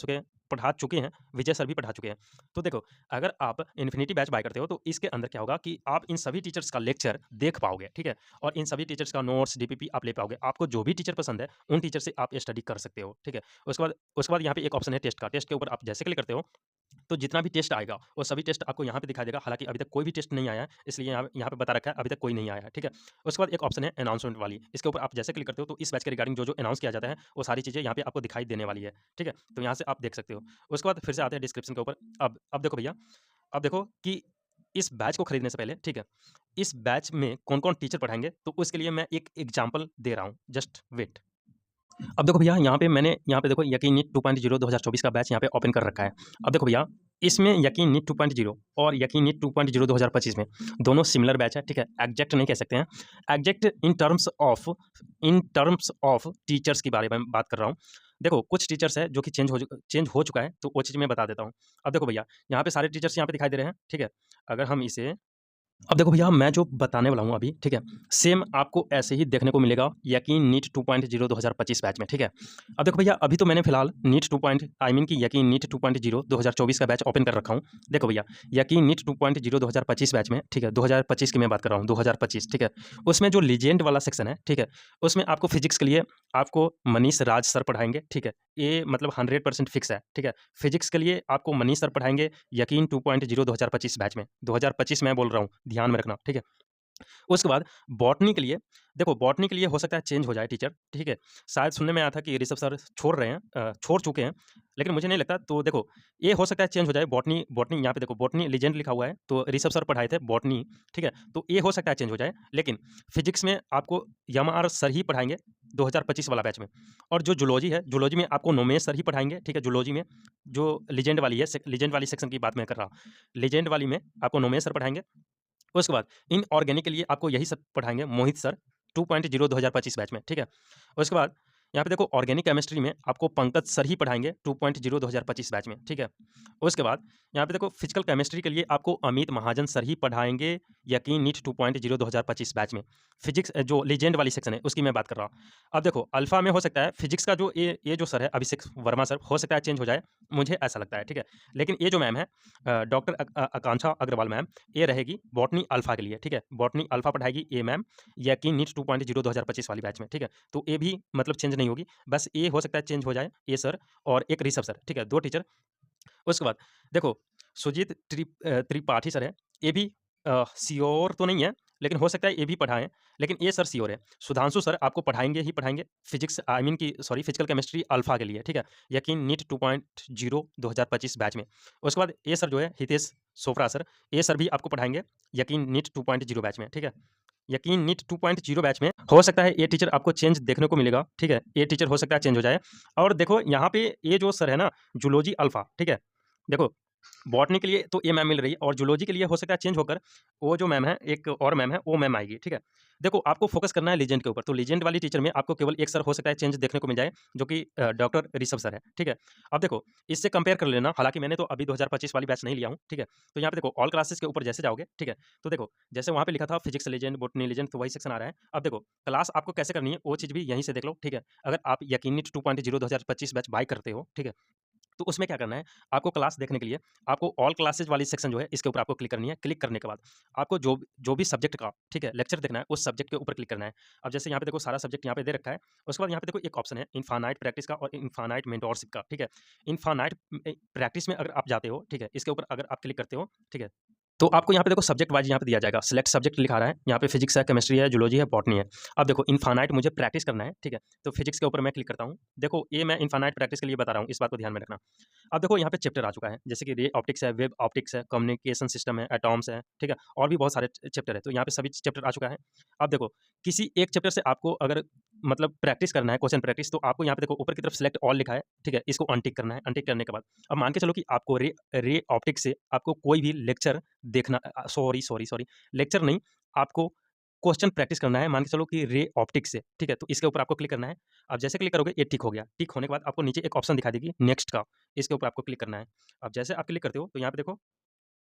चुके हैं, विजय सर भी पढ़ा चुके हैं। तो देखो, अगर आप इन्फिनिटी बैच बाय करते हो तो इसके अंदर क्या होगा कि आप इन सभी टीचर्स का लेक्चर देख पाओगे, ठीक है, और इन सभी टीचर्स का नोट्स, डीपीपी आप ले पाओगे। आपको जो भी टीचर पसंद है उन टीचर से आप स्टडी कर सकते हो, ठीक है। उसके बाद यहाँ पे एक ऑप्शन है टेस्ट का। टेस्ट के ऊपर आप जैसे क्लिक करते हो तो जितना भी टेस्ट आएगा वो सभी टेस्ट आपको यहाँ पे दिखाई देगा। हालांकि अभी तक कोई भी टेस्ट नहीं आया है, इसलिए यहाँ पे बता रखा है अभी तक कोई नहीं आया है, ठीक है। उसके बाद एक ऑप्शन है अनाउंसमेंट वाली। इसके ऊपर आप जैसे क्लिक करते हो तो इस बैच के रिगार्डिंग जो अनाउंस किया जाता है वो सारी चीज़ें यहाँ पे आपको दिखाई देने वाली है, ठीक है। तो यहाँ से आप देख सकते हो। उसके बाद फिर से आते हैं डिस्क्रिप्शन के ऊपर। अब देखो भैया, अब देखो कि इस बैच को खरीदने से पहले, ठीक है, इस बैच में कौन कौन टीचर पढ़ाएंगे तो उसके लिए मैं एक एग्जाम्पल दे रहा हूँ, जस्ट वेट। अब देखो भैया, यहाँ पे देखो यकीन नीट 2.0 2024 का बैच यहाँ पे ओपन कर रखा है। अब देखो भैया, इसमें यकीन नीट 2.0 और यकीन नीट 2.0 2025 में दोनों सिमिलर बैच है, ठीक है। एग्जैक्ट नहीं कह सकते हैं, exact in terms of teachers के बारे में बात कर रहा हूँ। देखो कुछ टीचर्स है जो कि चेंज हो चुका है, तो वो चीज़ मैं बता देता हूँ। अब देखो भैया, यहाँ पे सारे टीचर्स यहाँ पे दिखाई दे रहे हैं, ठीक है। अगर हम इसे अब देखो भैया मैं जो बताने वाला हूँ अभी, ठीक है? सेम आपको ऐसे ही देखने को मिलेगा यकीन नीट 2.0 2025 बैच में, ठीक है? अब देखो भैया अभी तो मैंने फिलहाल नीट 2 पॉइंट आई मीन कि यकीन नीट 2.0 2024 का बैच ओपन कर रखा हूँ। देखो भैया यकीन नीट 2.0 2025 बैच में, ठीक है? 2025 की मैं बात कर रहा हूँ, 2025, ठीक है? उसमें जो लीजेंड वाला सेक्शन है, ठीक है? उसमें आपको फिजिक्स के लिए आपको मनीष राज सर पढ़ाएँगे, ठीक है? ये मतलब 100% फिक्स है, ठीक है? फिजिक्स के लिए आपको मनीष सर पढ़ाएँगे यकीन 2.0 2025 बैच में, 2025 मैं बोल रहा हूँ, ध्यान में रखना, ठीक है? उसके बाद बॉटनी के लिए देखो बॉटनी के लिए हो सकता है चेंज हो जाए टीचर, ठीक है? शायद सुनने में आया था कि ऋषभ सर छोड़ रहे हैं, छोड़ चुके हैं, लेकिन मुझे नहीं लगता। तो देखो ये हो सकता है चेंज हो जाए बॉटनी बॉटनी यहाँ पे देखो बॉटनी लीजेंड लिखा हुआ है, तो ऋषभ सर पढ़ाए थे बॉटनी, ठीक है? तो ये हो सकता है चेंज हो जाए, लेकिन फिजिक्स में आपको यमआर सर ही पढ़ाएँगे 2025 वाला बैच में। और जो जूलॉजी है, जूलॉजी में आपको नोमेश सर ही पढ़ाएँगे, ठीक है? जूलॉजी में जो लीजेंड वाली है, लीजेंड वाली सेक्शन की बात मैं कर रहा हूँ। लीजेंड वाली में आपको नोमेश सर पढ़ाएँगे। उसके बाद इनऑर्गेनिक के लिए आपको यही सब पढ़ाएँगे मोहित सर 2.0 2025 बैच में, ठीक है? उसके बाद यहाँ पे देखो ऑर्गेनिक केमिस्ट्री में आपको पंकज सर ही पढ़ाएँगे 2.0 2025 बैच में, ठीक है? उसके बाद यहाँ पे देखो फिजिकल केमिस्ट्री के लिए आपको अमित महाजन सर ही पढ़ाएँगे यकीन नीट 2.0 2025 बैच में। फिजिक्स जो लीजेंड वाली सेक्शन है उसकी मैं बात कर रहा हूँ। अब देखो अल्फ़ा में हो सकता है फिजिक्स का जो ये जो सर है अभिषेक वर्मा सर हो सकता है चेंज हो जाए, मुझे ऐसा लगता है, ठीक है? लेकिन ये जो मैम है डॉक्टर आकांक्षा अग्रवाल मैम, ये रहेगी बॉटनी अल्फा के लिए, ठीक है? बॉटनी अल्फा पढ़ाएगी ये मैम यकीन नीट 2.0 2025 वाली बैच में, ठीक है? तो ये भी मतलब चेंज नहीं होगी, बस ये हो सकता है चेंज हो जाए, ये सर और एक ऋषभ सर, ठीक है? 2 टीचर। उसके बाद देखो सुजीत त्रिपाठी सर है, ये भी श्योर तो नहीं है, लेकिन हो सकता है ये भी पढ़ाएँ, लेकिन ये सर श्योर है। सुधांशु सर आपको पढ़ाएँगे ही पढ़ाएँगे फिजिक्स आई मीन कि सॉरी फिजिकल केमिस्ट्री अल्फा के लिए, ठीक है? यकीन नीट 2.0 2025 बैच में। उसके बाद ये सर जो है हितेश चोपड़ा सर, ये सर भी आपको पढ़ाएँगे यकीन नीट 2.0 बैच में, ठीक है? यकीन नीट 2.0 बैच में हो सकता है ये टीचर आपको चेंज देखने को मिलेगा, ठीक है? ये टीचर हो सकता है चेंज हो जाए। और देखो यहाँ पे ये जो सर है ना जूलॉजी अल्फा, ठीक है? देखो बॉटनी के लिए तो ये मैम मिल रही है और जूलॉजी के लिए हो सकता है चेंज होकर वो जो मैम है, एक और मैम है, वो मैम आएगी, ठीक है? देखो आपको फ़ोकस करना है लीजेंड के ऊपर, तो लीजेंड वाली टीचर में आपको केवल एक सर हो सकता है चेंज देखने को मिल जाए, जो कि डॉक्टर ऋषभ सर है, ठीक है? अब देखो इससे कंपेयर कर लेना, हालाँकि मैंने तो अभी 2025 वाली बैच नहीं लिया हूँ, ठीक है? तो यहाँ पे देखो ऑल क्लासेस के ऊपर जैसे जाओगे, ठीक है? तो देखो जैसे वहाँ पे लिखा था फिजिक्स लीजेंड, बॉटनी लीजेंड, तो वही सेक्शन आ रहा है। अब देखो क्लास आपको कैसे करनी है, वो चीज़ भी यहीं से देख लो, ठीक है? अगर आप यकीनी 2.0 2025 बैच बाय करते हो, ठीक है? तो उसमें क्या करना है, आपको क्लास देखने के लिए आपको ऑल क्लासेस वाली सेक्शन जो है इसके ऊपर आपको क्लिक करनी है। क्लिक करने के बाद आपको जो जो भी सब्जेक्ट का, ठीक है, लेक्चर देखना है, उस सब्जेक्ट के ऊपर क्लिक करना है। अब जैसे यहाँ पे देखो सारा सब्जेक्ट यहाँ पे दे रखा है। उसके बाद यहाँ पे देखो एक ऑप्शन है इनफानाइट प्रैक्टिस का और इनफानाइट मेंटोरशिप का, ठीक है? इनफानाइट प्रैक्टिस में अगर आप जाते हो, ठीक है, इसके ऊपर अगर आप क्लिक करते हो, ठीक है, तो आपको यहाँ पे देखो सब्जेक्ट वाइज़ यहाँ पे दिया जाएगा। सिलेक्ट सब्जेक्ट लिखा रहा है, यहाँ पे फिजिक्स है, केमिस्ट्री है, जूलॉजी है, बॉटनी है। अब देखो इनफानाइट मुझे प्रैक्टिस करना है, ठीक है? तो फिजिक्स के ऊपर मैं क्लिक करता हूँ। देखो ये मैं इनफानाइट प्रैक्टिस के लिए बता रहा हूँ, इस बात को ध्यान में रखना। अब देखो यहाँ पे चैप्टर आ चुका है, जैसे कि रे ऑप्टिक्स है, वेब ऑप्टिक्स है, कम्युनिकेशन सिस्टम है, एटॉम्स है, ठीक है? और भी बहुत सारे चैप्टर है, तो यहाँ पे सभी चैप्टर आ चुका है। अब देखो किसी एक चैप्टर से आपको अगर मतलब प्रैक्टिस करना है, क्वेश्चन प्रैक्टिस, तो आपको यहाँ पे देखो ऊपर की तरफ सिलेक्ट ऑल लिखा है, ठीक है? इसको अनटिक करना है। अनटिक करने के बाद अब मान के चलो कि आपको रे रे ऑप्टिक्स से आपको कोई भी लेक्चर देखना सॉरी लेक्चर नहीं, आपको क्वेश्चन प्रैक्टिस करना है, मान के चलो कि रे ऑप्टिक्स से, ठीक है? तो इसके ऊपर आपको क्लिक करना है। अब जैसे क्लिक करोगे ये टिक हो गया। टिक होने के बाद आपको नीचे एक ऑप्शन दिखाई देगी नेक्स्ट का, इसके ऊपर आपको क्लिक करना है। अब जैसे आप क्लिक करते हो तो यहाँ पे देखो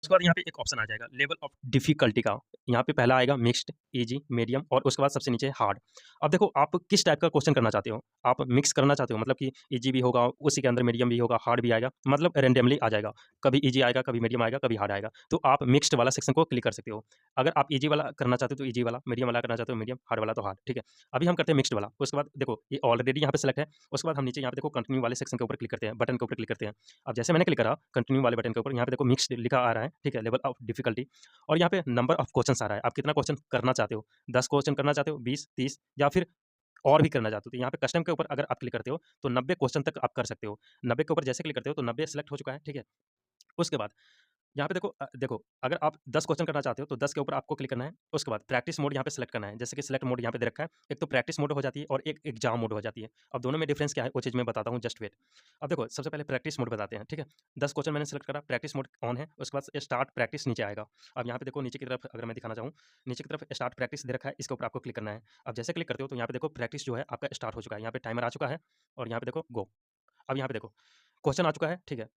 उसके बाद यहाँ पे एक ऑप्शन आ जाएगा लेवल ऑफ डिफिकल्टी का। यहाँ पे पहला आएगा मिक्स्ड, ईजी, मीडियम और उसके बाद सबसे नीचे हार्ड। अब देखो आप किस टाइप का क्वेश्चन करना चाहते हो? आप मिक्स करना चाहते हो मतलब कि ईजी भी होगा, उसी के अंदर मीडियम भी होगा, हार्ड भी आएगा, मतलब रैंडमली आ जाएगा। कभी ईजी आएगा, कभी मीडियम आएगा, कभी हार्ड आएगा। तो आप मिक्स्ड वाला सेक्शन को क्लिक कर सकते हो। अगर आप ईजी वाला करना चाहते हो तो ईजी वाला, मीडियम वाला करना चाहते हो मीडियम, हार्ड वाला तो हार्ड, ठीक है? अभी हम करते हैं मिक्स्ड वाला। उसके बाद देखो ये ऑलरेडी यहाँ पे सेलेक्ट है। उसके बाद हम नीचे यहाँ पे देखो कंटिन्यू वाले सेक्शन के ऊपर क्लिक करते हैं, बटन के ऊपर क्लिक करते हैं। अब जैसे मैंने क्लिक करा कंटिन्यू वाले बटन के ऊपर, यहाँ पे देखो मिक्स्ड लिखा आ रहा है, ठीक है? लेवल ऑफ डिफिकल्टी और यहाँ पे नंबर ऑफ क्वेश्चंस आ रहा है। आप कितना क्वेश्चन करना चाहते हो? 10 क्वेश्चन करना चाहते हो, 20, 30 या फिर और भी करना चाहते हो? तो यहाँ पे कस्टम के ऊपर अगर आप क्लिक करते हो, तो 90 क्वेश्चन तक आप कर सकते हो। 90 के ऊपर जैसे क्लिक करते हो, तो 90 सेलेक्ट हो चुका है, ठीक है? उसके बाद यहाँ पे देखो देखो अगर आप 10 क्वेश्चन करना चाहते हो तो 10 के ऊपर आपको क्लिक करना है। उसके बाद प्रैक्टिस मोड यहाँ पे सेलेक्ट करना है। जैसे कि सेलेक्ट मोड यहाँ पे दे रखा है। एक तो प्रैक्टिस मोड हो जाती है और एक एग्जाम मोड हो जाती है। अब दोनों में डिफरेंस क्या है वो चीज़ मैं बताता हूँ, जस्ट वेट। अब देखो सबसे पहले प्रैक्टिस मोड बताते हैं, ठीक है? 10 क्वेश्चन मैंने सेलेक्ट करा, प्रैक्टिस मोड ऑन है। उसके बाद स्टार्ट प्रैक्टिस नीचे आएगा। अब यहाँ पे देखो नीचे की तरफ अगर मैं दिखाना चाहूँ, नीचे की तरफ स्टार्ट प्रैक्टिस दे रखा है, इसके ऊपर आपको क्लिक करना है। अब जैसे क्लिक करते हो तो यहाँ पे देखो प्रैक्टिस जो है आपका स्टार्ट हो चुका है। यहाँ पे टाइमर आ चुका है और यहाँ पे देखो गो। अब यहाँ पे देखो क्वेश्चन आ चुका है, ठीक है?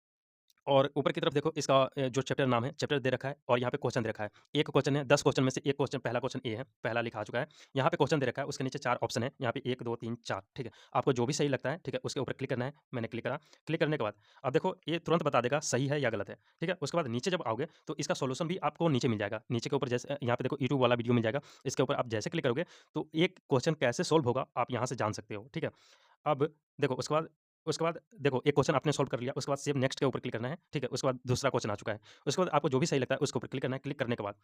और ऊपर की तरफ देखो इसका जो चैप्टर नाम है, चैप्टर दे रखा है और यहाँ पे क्वेश्चन दे रखा है। एक क्वेश्चन है, 10 क्वेश्चन में से एक क्वेश्चन, पहला क्वेश्चन ए है, पहला लिखा आ चुका है। यहाँ पे क्वेश्चन दे रखा है, उसके नीचे 4 ऑप्शन है, यहाँ पे 1, 2, 3, 4, ठीक है। आपको जो भी सही लगता है, ठीक है, उसके ऊपर क्लिक करना है। मैंने क्लिक करा, क्लिक करने के बाद अब देखो ये तुरंत बता देगा सही है या गलत है, ठीक है। उसके बाद नीचे जब आओगे तो इसका सॉल्यूशन भी आपको नीचे मिल जाएगा। नीचे के ऊपर जैसे यहाँ पे देखो यूट्यूब वाला वीडियो मिल जाएगा, इसके ऊपर आप जैसे क्लिक करोगे तो एक क्वेश्चन कैसे सॉल्व होगा आप यहाँ से जान सकते हो, ठीक है। अब देखो उसके बाद देखो एक क्वेश्चन आपने सॉल्व कर लिया, उसके बाद सेव नेक्स्ट के ऊपर क्लिक करना है, ठीक है? उसके बाद दूसरा क्वेश्चन आ चुका है। उसके बाद आपको जो भी सही लगता है उसके ऊपर क्लिक करना है, क्लिक करने के बाद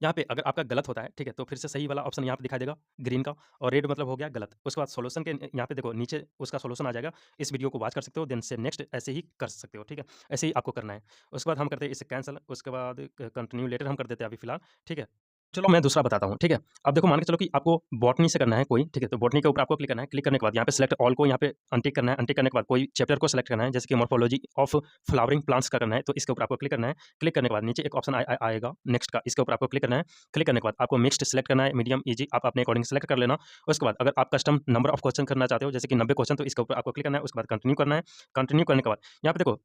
यहाँ पे अगर आपका गलत होता है, ठीक है? तो फिर से सही वाला ऑप्शन यहाँ पे दिखाई देगा ग्रीन का और रेड मतलब हो गया गलत। उसके बाद सॉल्यूशन के यहाँ पे देखो नीचे उसका सॉल्यूशन आ जाएगा। इस वीडियो को वॉच कर सकते हो, देन सेव नेक्स्ट ऐसे ही कर सकते हो, ठीक है? ऐसे ही आपको करना है। उसके बाद हम करते हैं इसे कैंसल, उसके बाद क कंटिन्यू लेटर हम कर देते हैं अभी फिलहाल, ठीक है? चलो मैं दूसरा बताता हूँ, ठीक है? अब देखो मान के चलो कि आपको बॉटनी से करना है कोई, ठीक है? तो बॉटनी के ऊपर आपको क्लिक करना है, क्लिक करने के बाद यहाँ पे सिलेक्ट ऑल को यहाँ पे अनटिक करना है, अनटिक करने के बाद कोई चैप्टर को सिलेक्ट करना है, जैसे कि मॉर्फोलॉजी ऑफ फ्लावरिंग प्लांट्स का करना है, तो इसके ऊपर आपको क्लिक करना है। क्लिक करने के बाद नीचे एक ऑप्शन आएगा नेक्स्ट का, इसके ऊपर आपको क्लिक करना है। क्लिक करने के बाद आपको मिक्स्ड सेलेक्ट करना है, मीडियम, ईजी आप अपने अकॉर्डिंग सेलेक्ट कर लेना। उसके बाद अगर आप कस्टम नंबर ऑफ क्वेश्चन करना चाहते हो, जैसे कि 90 क्वेश्चन, तो इसके ऊपर आपको क्लिक करना है। उसके बाद कंटिन्यू करना है। कंटिन्यू करने के बाद यहाँ पे देखो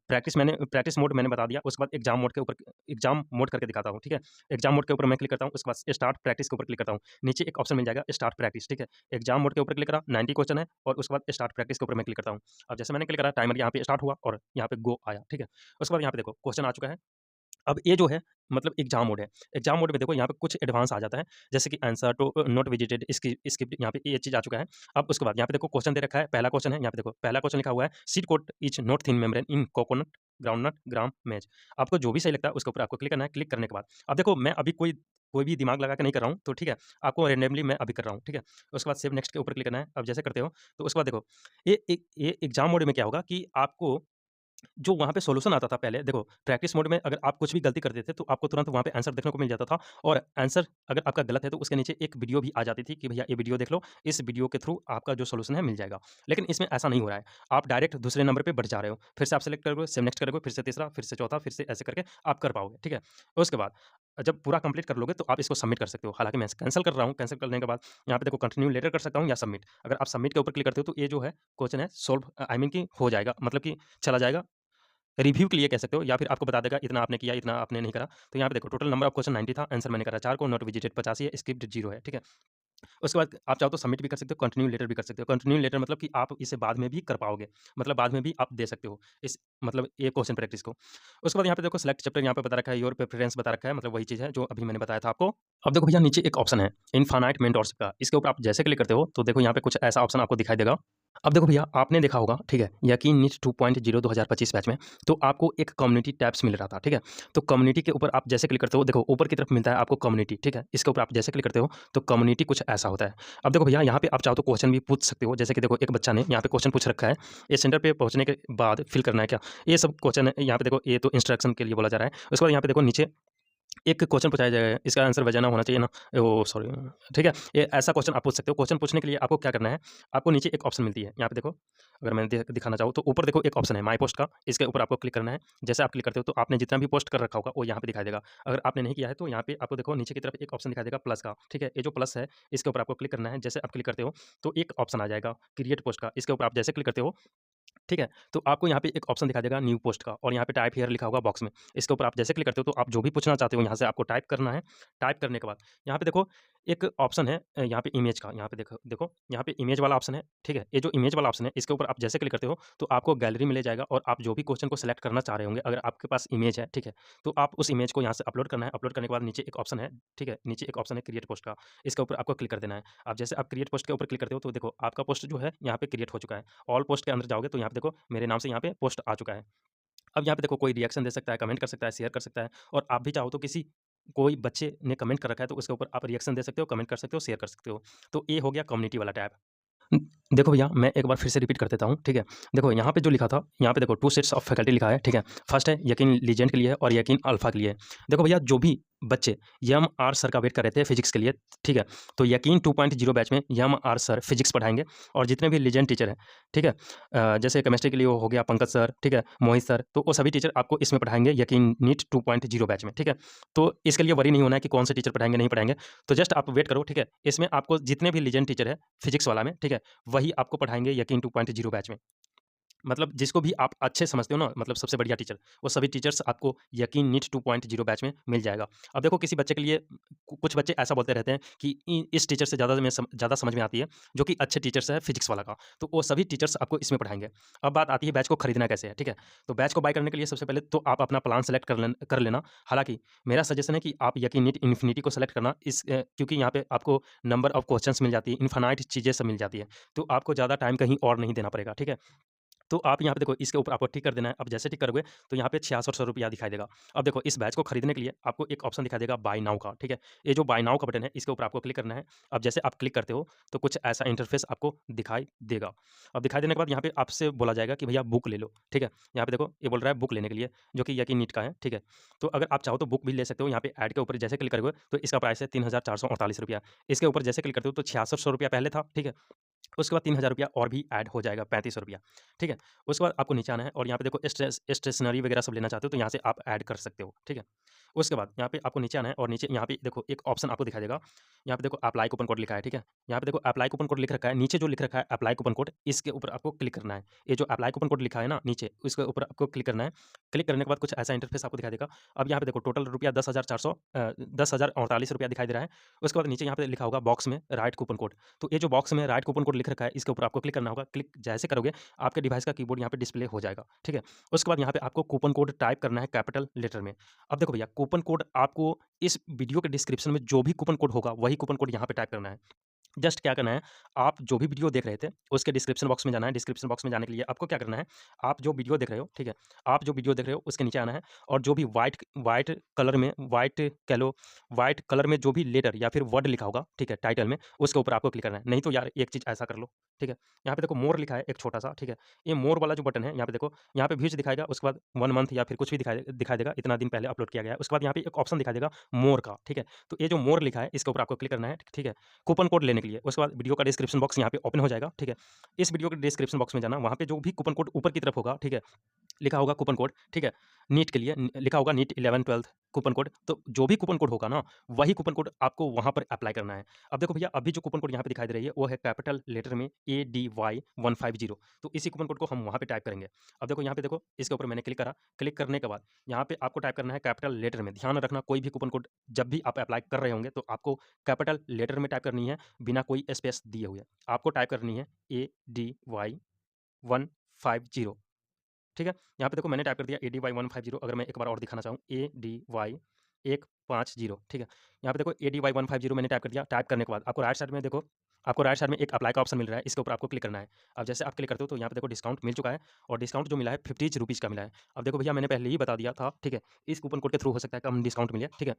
प्रैक्टिस मोड मैंने बता दिया। उसके बाद एग्जाम मोड के ऊपर एग्जाम मोड करके दिखाता हूँ, ठीक है? एग्जाम मोड के ऊपर मैं क्लिक करता हूँ, उसके बाद स्टार्ट प्रैक्टिस के ऊपर क्लिक करता हूँ। नीचे एक ऑप्शन मिल जाएगा स्टार्ट प्रैक्टिस, ठीक है? एग्जाम मोड के ऊपर क्लिक करा, 90 क्वेश्चन है और उसके बाद स्टार्ट प्रैक्टिस के ऊपर मैं क्लिक करता हूँ। अब जैसे मैंने क्लिक करा, टाइमर यहाँ पे स्टार्ट हुआ और यहाँ पे गो आया, ठीक है? उसके बाद यहाँ पे देखो क्वेश्चन आ चुका है। अब ये जो है मतलब एग्जाम मोड है। एग्जाम मोड में देखो यहाँ पे कुछ एडवांस आ जाता है, जैसे कि answer to not visited, skipped, यहाँ पे ये चीज़ आ चुका है। अब उसके बाद यहाँ पे देखो क्वेश्चन दे रखा है, पहला क्वेश्चन है, यहाँ पे देखो पहला क्वेश्चन लिखा हुआ है, seed coat is not thin membrane in coconut, groundnut, gram, maize. आपको जो भी सही लगता है उसके ऊपर आपको क्लिक करना है। क्लिक करने के बाद अब देखो मैं अभी कोई भी दिमाग लगा के नहीं कर रहा हूँ, तो ठीक है? आपको रैंडमली मैं अभी कर रहा हूँ, ठीक है? उसके बाद सेव नेक्स्ट के ऊपर क्लिक करना है। अब जैसे करते हो, तो उसके बाद देखो ये एग्जाम मोड में क्या होगा कि आपको जो वहाँ पे सॉल्यूशन आता था पहले, देखो प्रैक्टिस मोड में अगर आप कुछ भी गलती करते थे तो आपको तुरंत वहाँ पे आंसर देखने को मिल जाता था और आंसर अगर आपका गलत है तो उसके नीचे एक वीडियो भी आ जाती थी कि भैया ये वीडियो देख लो, इस वीडियो के थ्रू आपका जो सॉल्यूशन है मिल जाएगा। लेकिन इसमें ऐसा नहीं हो रहा है, आप डायरेक्ट दूसरे नंबर पे बढ़ जा रहे हो, फिर से आप सेलेक्ट करोगे, सेव नेक्स्ट करोगे, फिर से तीसरा, फिर से चौथा, फिर से ऐसे करके आप कर पाओगे, ठीक है? उसके बाद जब पूरा कंप्लीट कर लोगे तो आप इसको सबमिट कर सकते हो। हालाँकि मैं कैंसल कर रहा हूँ, कैंसल करने के बाद यहाँ पे देखो कंटिन्यू लेटर कर सकता हूँ या सबमिट। अगर आप सबमिट के ऊपर क्लिक करते हो तो ये जो है क्वेश्चन है सॉल्व आई मीन कि हो जाएगा, मतलब कि चला जाएगा रिव्यू के लिए कह सकते हो या फिर आपको बता देगा इतना आपने किया, इतना आपने नहीं करा। तो यहाँ पे देखो टोटल नंबर ऑफ क्वेश्चन 90 था, आंसर मैंने करा 4 को, नॉट विजिटेड 85 है, स्किप्ड 0 है, ठीक है? उसके बाद आप चाहो तो सबमिट भी कर सकते हो, कंटिन्यू लेटर भी कर सकते हो। कंटिन्यू लेटर मतलब कि आप इसे बाद में भी कर पाओगे, मतलब बाद में भी आप दे सकते हो इस मतलब ये क्वेश्चन प्रैक्टिस को। उसके बाद यहाँ पे देखो सिलेक्ट चैप्टर यहाँ पे बता रखा है, योर प्रेफरेंस बता रखा है, मतलब वही चीज़ है जो अभी मैंने बताया था आपको। अब देखो भैया नीचे एक ऑप्शन है इनफाइनाइट मेंटोरशिप का, इसके ऊपर आप जैसे क्लिक करते हो तो देखो यहाँ पे कुछ ऐसा ऑप्शन आपको दिखाई देगा। अब देखो भैया आपने देखा होगा, ठीक है, यकीन नीट 2.0 2025 बैच में तो आपको एक कम्युनिटी टैब्स मिल रहा था, ठीक है? तो कम्युनिटी के ऊपर आप जैसे क्लिक करते हो, देखो ऊपर की तरफ मिलता है आपको कम्युनिटी, ठीक है? इसके ऊपर आप जैसे क्लिक करते हो तो कम्युनिटी कुछ ऐसा होता है। अब देखो भैया यहाँ पे आप चाहो तो क्वेश्चन भी पूछ सकते हो, जैसे कि देखो एक बच्चा ने यहाँ पे क्वेश्चन पूछ रखा है, ये सेंटर पे पहुँचने के बाद फिल करना है क्या? ये सब क्वेश्चन है यहाँ पे देखो, ये तो इंस्ट्रक्शन के लिए बोला जा रहा है। उसके बाद यहाँ पे देखो नीचे एक क्वेश्चन पूछा जाएगा, इसका आंसर वजाना होना चाहिए ना, ओह सॉरी, ठीक है? ये ऐसा क्वेश्चन आप पूछ सकते हो। क्वेश्चन पूछने के लिए आपको क्या करना है, आपको नीचे एक ऑप्शन मिलती है, यहाँ पे देखो, अगर मैं दिखाना चाहूँ तो ऊपर देखो एक ऑप्शन है माय पोस्ट का, इसके ऊपर आपको क्लिक करना है। जैसे आप क्लिक करते हो तो आपने जितना भी पोस्ट कर रखा होगा वो यहाँ पे दिखाई देगा। अगर आपने नहीं किया है तो यहाँ पे आपको देखो नीचे की तरफ एक ऑप्शन दिखाई देगा प्लस का, ठीक है? ये जो प्लस है इसके ऊपर आपको क्लिक करना है। जैसे आप क्लिक करते हो तो एक ऑप्शन आ जाएगा क्रिएट पोस्ट का, इसके ऊपर आप जैसे क्लिक करते हो, ठीक है? तो आपको यहाँ पे एक ऑप्शन दिखाई देगा न्यू पोस्ट का और यहाँ पे टाइप हियर लिखा होगा बॉक्स में। इसके ऊपर आप जैसे क्लिक करते हो तो आप जो भी पूछना चाहते हो यहाँ से आपको टाइप करना है। टाइप करने के बाद यहाँ पे देखो एक ऑप्शन है यहाँ पे इमेज का, यहाँ पे देखो देखो यहाँ पे इमेज वाला ऑप्शन है, ठीक है? ये जो इमेज वाला ऑप्शन है इसके ऊपर आप जैसे क्लिक करते हो तो आपको गैलरी में ले जाएगा और आप जो भी क्वेश्चन को सिलेक्ट करना चाह रहे होंगे, अगर आपके पास इमेज है, ठीक है? तो आप उस इमेज को यहाँ से अपलोड करना है। अपलोड करने के बाद नीचे एक ऑप्शन है, ठीक है? नीचे एक ऑप्शन है क्रिएट पोस्ट का, इसके ऊपर आपको क्लिक कर देना है। अब जैसे आप क्रिएट पोस्ट के ऊपर क्लिक करते हो तो देखो आपका पोस्ट जो है यहाँ पे क्रिएट हो चुका है। ऑल पोस्ट के अंदर जाओगे तो यहाँ पे देखो मेरे नाम से यहाँ पे पोस्ट आ चुका है। अब यहाँ पे देखो कोई रिएक्शन दे सकता है, कमेंट कर सकता है, शेयर कर सकता है और आप भी चाहो तो किसी कोई बच्चे ने कमेंट कर रखा है तो उसके ऊपर आप रिएक्शन दे सकते हो, कमेंट कर सकते हो, शेयर कर सकते हो। तो ये हो गया कम्युनिटी वाला टैब। देखो भैया मैं एक बार फिर से रिपीट कर देता हूँ, ठीक है? देखो यहाँ पे जो लिखा था, यहाँ पे देखो 2 सेट्स ऑफ फैकल्टी लिखा है, ठीक है? फर्स्ट है यकीन लीजेंड के लिए है और यकीन अल्फा के लिए है। देखो भैया जो भी बच्चे यम-आर सर का वेट कर रहे थे फिज़िक्स के लिए, ठीक है? तो यकीन 2.0 बैच में यम-आर सर फिज़िक्स पढ़ाएँगे और जितने भी लीजेंड टीचर हैं, ठीक है? जैसे केमिस्ट्री के लिए वो हो गया पंकज सर, ठीक है? मोहित सर, तो वो सभी टीचर आपको इसमें पढ़ाएँगे यकीन नीट 2.0 बैच में, ठीक है? तो इसके लिए वरी नहीं होना है कि कौन से टीचर पढ़ाएँगे, नहीं पढ़ाएँगे। तो जस्ट आप वेट करो, ठीक है? इसमें आपको जितने भी लीजेंड टीचर हैं फिज़िक्स वाला में, ठीक है? वही आपको पढ़ाएँगे यकीन 2.0 बैच में। मतलब जिसको भी आप अच्छे समझते हो ना, मतलब सबसे बढ़िया टीचर, वो सभी टीचर्स आपको यकीन नीट 2.0 बैच में मिल जाएगा। अब देखो किसी बच्चे के लिए कुछ बच्चे ऐसा बोलते रहते हैं कि इस टीचर से ज़्यादा समझ में आती है, जो कि अच्छे टीचर्स है फिजिक्स वाला का, तो वो सभी टीचर्स आपको इसमें पढ़ाएंगे। अब बात आती है बैच को खरीदना कैसे है, ठीक है। तो बैच को बाय करने के लिए सबसे पहले तो आप अपना प्लान सेलेक्ट कर लेना। हालांकि मेरा सजेशन है कि आप यकीन नीट इन्फिनिटी को सेलेक्ट करना, क्योंकि यहाँ पे आपको नंबर ऑफ क्वेश्चंस मिल जाती है, इन्फानाइट चीज़ें सब मिल जाती है, तो आपको ज़्यादा टाइम कहीं और नहीं देना पड़ेगा, ठीक है। तो आप यहाँ पे देखो इसके ऊपर आपको टिक कर देना है। अब जैसे टिक करोगे तो यहाँ पे 6600 रुपया दिखाई देगा। अब देखो इस बैच को खरीदने के लिए आपको एक ऑप्शन दिखाई देगा बाय नाउ का, ठीक है? ये जो बाय नाउ का बटन है इसके ऊपर आपको क्लिक करना है। अब जैसे आप क्लिक करते हो तो कुछ ऐसा इंटरफेस आपको दिखाई देगा। अब दिखाई देने के बाद यहाँ पे आपसे बोला जाएगा कि भैया बुक ले लो, ठीक है? यहाँ पे देखो ये बोल रहा है बुक लेने के लिए, जो कि यकीन नीट का है, ठीक है? तो अगर आप चाहो तो बुक भी ले सकते हो। यहाँ पे ऐड के ऊपर जैसे क्लिक करोगे तो इसका प्राइस है 3448 रुपया। इसके ऊपर जैसे क्लिक करते हो तो 6600 रुपया पहले था, ठीक है? उसके बाद 3000 रुपया और भी ऐड हो जाएगा, 3500 रुपया, ठीक है? उसके बाद आपको नीचे आना है और यहाँ पे देखो स्टेशनरी वगैरह सब लेना चाहते हो तो यहाँ से आप ऐड कर सकते हो, ठीक है? उसके बाद यहाँ पे आपको नीचे आना है और नीचे यहाँ पे देखो एक ऑप्शन आपको दिखाई देगा। यहाँ पे देखो अप्लाई कूपन कोड लिखा है, ठीक है? यहाँ पे देखो अप्लाई कूपन कोड लिख रखा है, नीचे जो लिख रखा है अप्लाई कूपन कोड, इसके ऊपर आपको क्लिक करना है। ये जो अप्लाई कूपन कोड लिखा है ना नीचे, इसके ऊपर आपको क्लिक करना है। क्लिक करने के बाद कुछ ऐसा इंटरफेस आपको दिखाई देगा। अब यहाँ पे देखो टोटल रुपया 10,048 रुपया दिखाई दे रहा है। उसके बाद नीचे यहाँ पे लिखा होगा बॉक्स में राइट कूपन कोड। तो ये जो बॉक्स में राइट कूपन कोड लिख रखा है इसके ऊपर आपको क्लिक करना होगा। क्लिक जैसे करोगे आपके डिवाइस का कीबोर्ड यहाँ पे डिस्प्ले हो जाएगा, ठीक है? उसके बाद यहाँ पे आपको कूपन कोड टाइप करना है कैपिटल लेटर में। अब देखो भैया कूपन कोड आपको इस वीडियो के डिस्क्रिप्शन में जो भी कूपन कोड होगा वही कूपन कोड यहाँ पे टाइप करना है। जस्ट क्या करना है, आप जो भी वीडियो देख रहे थे, उसके डिस्क्रिप्शन बॉक्स में जाना है। डिस्क्रिप्शन बॉक्स में जाने के लिए आपको क्या करना है, आप जो वीडियो देख रहे हो, ठीक है? आप जो वीडियो देख रहे हो, उसके नीचे आना है और जो भी व्हाइट कलर में व्हाइट कलर में जो भी लेटर या फिर वर्ड लिखा होगा, ठीक है, टाइटल में, उसके ऊपर आपको क्लिक करना है। नहीं तो यार एक चीज़ ऐसा कर लो, ठीक है? यहाँ पे देखो मोर लिखा है एक छोटा-सा, ठीक है? ये मोर वाला जो बटन है, यहाँ पे देखो, यहाँ पे व्यूज़ दिखाएगा, उसके बाद 1 मंथ या फिर कुछ भी दिखाई देगा, इतना दिन पहले अपलोड किया गया है। उसके बाद यहाँ पे एक ऑप्शन दिखाई देगा मोर का, ठीक है? तो ये जो मोर लिखा है, इसके ऊपर आपको क्लिक करना है, ठीक है? कूपन कोड लेने के लिए। उसके बाद वीडियो का डिस्क्रिप्शन बॉक्स यहाँ पे ओपन हो जाएगा, ठीक है? इस वीडियो के डिस्क्रिप्शन बॉक्स में जाना, वहाँ पे जो भी कूपन कोड ऊपर की तरफ होगा, ठीक है? लिखा होगा कूपन कोड, ठीक है? नीट के लिए लिखा होगा नीट 11-12 कूपन कोड, तो जो भी कूपन कोड होगा ना, वही कूपन कोड आपको वहाँ पर अप्लाई करना है। अब देखो भैया, अभी जो कूपन कोड यहाँ पे दिखाई दे रही है, वो है कैपिटल लेटर में ADY 150, तो इसी कूपन कोड को हम वहाँ पे टाइप करेंगे। अब देखो यहाँ पे देखो, इसके ऊपर मैंने क्लिक करा, क्लिक करने के बाद यहाँ पे आपको टाइप करना है कैपिटल लेटर में। ध्यान रखना कोई भी कूपन कोड जब भी आप अप्लाई कर रहे होंगे, तो आपको कैपिटल लेटर में टाइप करनी है, बिना कोई स्पेस दिए हुए। आपको टाइप करनी है ADY 150, ठीक है? यहाँ पे देखो मैंने टाइप कर दिया ADY 150। अगर मैं एक बार और दिखाना चाहूँ, ADY 150, ठीक है? यहाँ पे देखो ADY 150 मैंने टाइप कर दिया। टाइप करने के बाद आपको राइट साइड में एक अप्लाई का ऑप्शन मिल रहा है, इसके ऊपर आपको क्लिक करना है। अब जैसे आप क्लिक करते हो तो यहाँ पे देखो डिस्काउंट मिल चुका है और डिस्काउंट जो मिला है 50 रुपीज़ का मिला है। अब देखो भैया मैंने पहले ही बता दिया था, ठीक है? इस कूपन कोड के थ्रू हो सकता है कम डिस्काउंट मिले, ठीक है?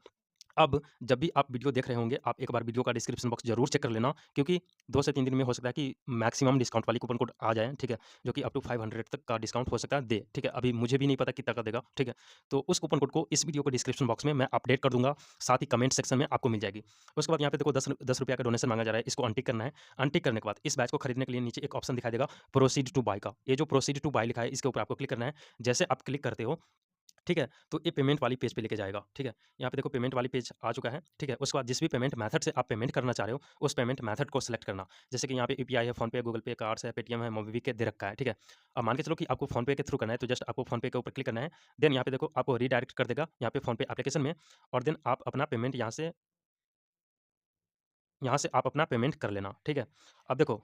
अब जब भी आप वीडियो देख रहे होंगे, आप एक बार वीडियो का डिस्क्रिप्शन बॉक्स ज़रूर चेक कर लेना, क्योंकि 2 से 3 दिन में हो सकता है कि मैक्सिमम डिस्काउंट वाली कूपन कोड आ जाए, ठीक है? जो कि अप टू 500 तक का डिस्काउंट हो सकता है दे, ठीक है? अभी मुझे भी नहीं पता कितना का देगा, ठीक है? तो उस कूपन कोड को इस वीडियो के डिस्क्रिप्शन बॉक्स में मैं अपडेट कर दूँगा, साथ ही कमेंट सेक्शन में आपको मिल जाएगी। उसके बाद यहाँ पे देखो 10 रुपया का डोनेशन माँगा जा रहा है, इसको अनटिक करना है। अनटिक करने के बाद इस बैच को खरीदने के लिए नीचे एक ऑप्शन दिखाई देगा प्रोसीड टू बाय का। ये जो प्रोसीड टू बाय लिखा है, इसके ऊपर आपको क्लिक करना है। जैसे आप क्लिक करते हो, ठीक है? तो ये पेमेंट वाली पेज पे लेके जाएगा, ठीक है? यहाँ पे देखो पेमेंट वाली पेज आ चुका है, ठीक है? उसके बाद जिस भी पेमेंट मेथड से आप पेमेंट करना चाह रहे हो, उस पेमेंट मेथड को सिलेक्ट करना। जैसे कि यहाँ पे यूपीआई है, फ़ोनपे है, गूगल पे, कार्ड्स है, पेटीएम है, मोबीक्विक दे रखा है, ठीक है? अब मान के चलो कि आपको फ़ोनपे के थ्रू करना है, तो जस्ट आपको फ़ोनपे के ऊपर क्लिक करना है। देन यहाँ पे देखो आपको रीडायरेक्ट कर देगा यहाँ पे फ़ोनपे एप्लीकेशन में, और देन आप अपना पेमेंट यहाँ से आप अपना पेमेंट कर लेना, ठीक है? अब देखो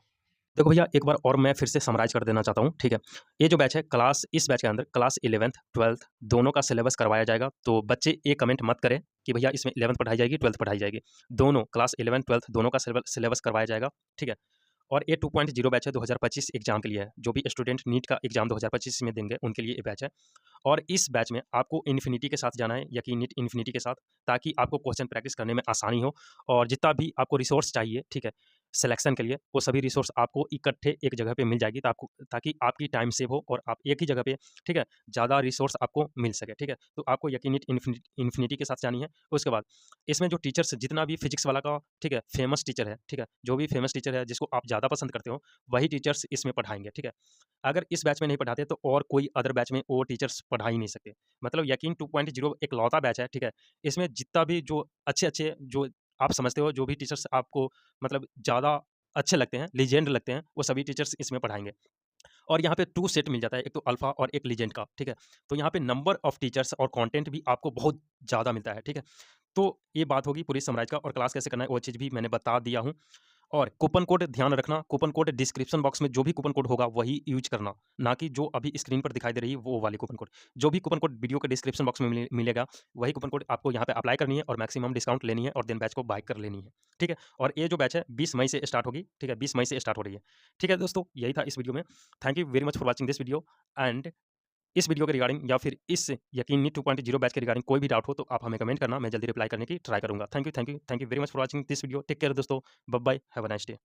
भैया एक बार और मैं फिर से समराइज़ कर देना चाहता हूँ, ठीक है? ये जो बैच है इस बैच के अंदर क्लास 11th 12th दोनों का सिलेबस करवाया जाएगा। तो बच्चे ये कमेंट मत करें कि भैया इसमें 11th पढ़ाई जाएगी, 12th पढ़ाई जाएगी। दोनों क्लास 11 12th दोनों का सिलेबस करवाया जाएगा, ठीक है? और ये 2.0 बैच है 2025 एग्ज़ाम के लिए है। जो भी स्टूडेंट नीट का एग्ज़ाम 2025 में देंगे उनके लिए ये बैच है। और इस बैच में आपको इन्फिनिटी के साथ जाना है, यकीन नीट इन्फिनिटी के साथ, ताकि आपको क्वेश्चन प्रैक्टिस करने में आसानी हो और जितना भी आपको रिसोर्स चाहिए, ठीक है, सिलेक्शन के लिए, वो सभी रिसोर्स आपको इकट्ठे एक जगह पे मिल जाएगी, ताकि आपकी टाइम सेव हो और आप एक ही जगह पे, ठीक है, ज़्यादा रिसोर्स आपको मिल सके, ठीक है? तो आपको यकीन नीट इन्फिनिटी के साथ जानी है। उसके बाद इसमें जो टीचर्स जितना भी फिजिक्स वाला का, ठीक है, फेमस टीचर है, ठीक है, जो भी फेमस टीचर है जिसको आप ज़्यादा पसंद करते हो, वही टीचर्स इसमें पढ़ाएँगे, ठीक है? अगर इस बैच में नहीं पढ़ाते तो और कोई अदर बैच में वो टीचर्स पढ़ा ही नहीं सकते। मतलब यकीन 2.0 इकलौता बैच है, ठीक है? इसमें जितना भी जो अच्छे-अच्छे जो आप समझते हो, जो भी टीचर्स आपको मतलब ज़्यादा अच्छे लगते हैं, लीजेंड लगते हैं, वो सभी टीचर्स इसमें पढ़ाएँगे। और यहाँ पे 2 सेट मिल जाता है, एक तो अल्फ़ा और एक लीजेंड का, ठीक है? तो यहाँ पे नंबर ऑफ टीचर्स और कंटेंट भी आपको बहुत ज़्यादा मिलता है, ठीक है? तो ये बात होगी पूरी समराइज़ का, और क्लास कैसे करना है वो चीज़ भी मैंने बता दिया हूँ। और कूपन कोड ध्यान रखना, कूपन कोड डिस्क्रिप्शन बॉक्स में जो भी कूपन कोड होगा वही यूज़ करना, ना कि जो अभी स्क्रीन पर दिखाई दे रही है वो वाली कूपन कोड। जो भी कूपन कोड वीडियो के डिस्क्रिप्शन बॉक्स में मिलेगा, वही कूपन कोड आपको यहाँ पे अप्लाई करनी है और मैक्सिमम डिस्काउंट लेनी है और देन बैच को बाय कर लेनी है, ठीक है? और ये जो बैच है 20 मई से स्टार्ट होगी, ठीक है? 20 मई से स्टार्ट हो रही है। ठीक है दोस्तों, यही था इस वीडियो में। Thank you very much for watching this video, and इस वीडियो के रिगार्डिंग या फिर इस यकीनी 2.0 बैच के रिगार्डिंग कोई भी डाउट हो तो आप हमें कमेंट करना, मैं जल्दी रिप्लाई करने की ट्राई करूँगा। Thank you very much for watching this video. Take care दोस्तों, bye bye, have a nice day.